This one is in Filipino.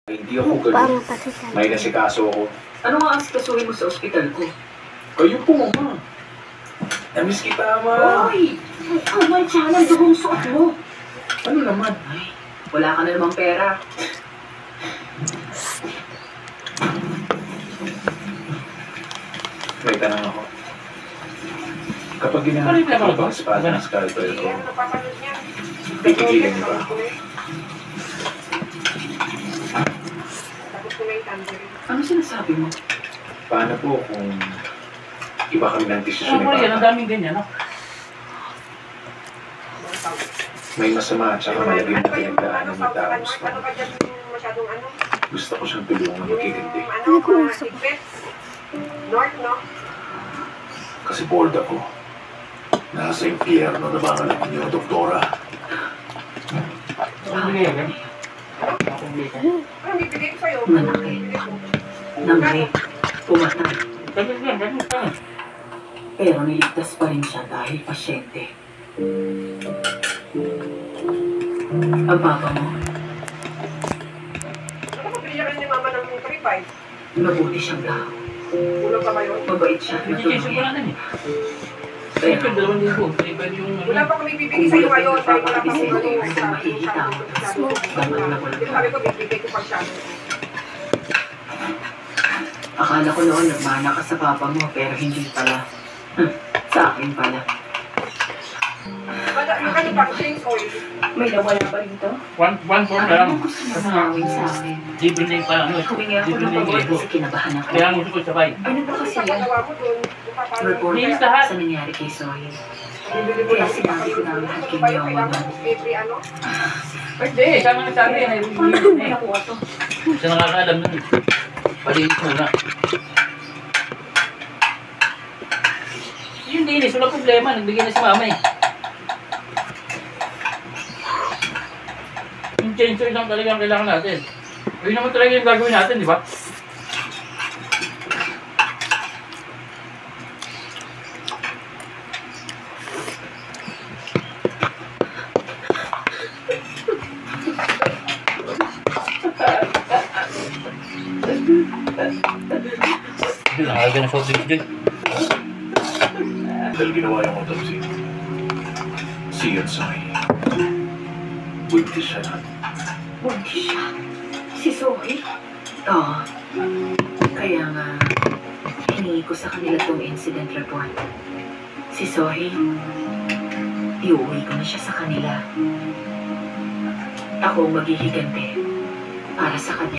Hindi ako ganun. May nasikaso ako. Ano nga asikasuhin mo sa ospital ko? Kayo po, ma. Namiss kita, ma. Hoy! Ang may channel doon suot mo. Ano naman? Ay, wala ka na namang pera. May tanong ako. Kapag ginahanap ko ang espada ng scalpel ko, pipigilan niyo ba ako? Ano sinasabi mo? Paano po kung iba kami ng desisyon ni Ang Papa? daming ganyan, no? May masama at saka malagay na pinagdaanan ni tao gusto. Gusto ko siyang tulungan magkiganti. North, no? Kasi bored ako. Nasa impyerno na ba ang anak niyo, doktora? Ang bigay, Ang bigay. Ano bibigay ko sa'yo? Malaki. Namay. Pumatay. Ganyan. Pero niligtas pa rin siya dahil pasyente. Ang papa mo, Ano ba pinili ka ni mama ng 3-5? mabuti siyang tao. Kulang pa ba yun? Mabait siya at Education ko matulungin. lang eh. Pero, Ito, 2,000. Iba yung... Wala pa kami bibigay sa'yo ngayon. Dahil wala pa Kung kami wala pa makikita ako, dapat na wala. Sabi ko, bibigay ko pa siya. Akala ko noon nagmana ka sa papa mo, pero hindi pala. Sa akin pala. Yung ano pa, change oil. May nawala pa rin to? 1-4 na lang. Ano gusto mo gawin sa akin? Libre na yung parang... Humingi ako ng Libre na yung pabor libo. kasi kinabahan ako. Kaya ang gusto ko sabay. Ano ba kasi yan? Papagawa mo dun. Yung papagawa. Report Linis lahat. sa nangyari kay Zoe. Bibili mo Kaya lang sinabi ko na lahat kay Kaya Mama kailangan nun. every ano? Hindi, kaya nga sabi. Paano ko nakuha to? Siya nakakaalam nun. Palinis muna. Yun din, wala problema. Nagbigay na si mama eh. Yung chainsaw lang talaga ang kailangan natin. Yun naman talaga yung gagawin natin, di ba? Hindi, nakagay na soft drinks dyan. Dahil ginawa yung autopsy. Si Yotsai. Buntis siya na. Buntis siya. Si Zoe? Oo. Kaya nga, hiningi ko sa kanila tong incident report. Si Zoe, iuwi ko na siya sa kanila. Ako ang maghihiganti para sa kanya.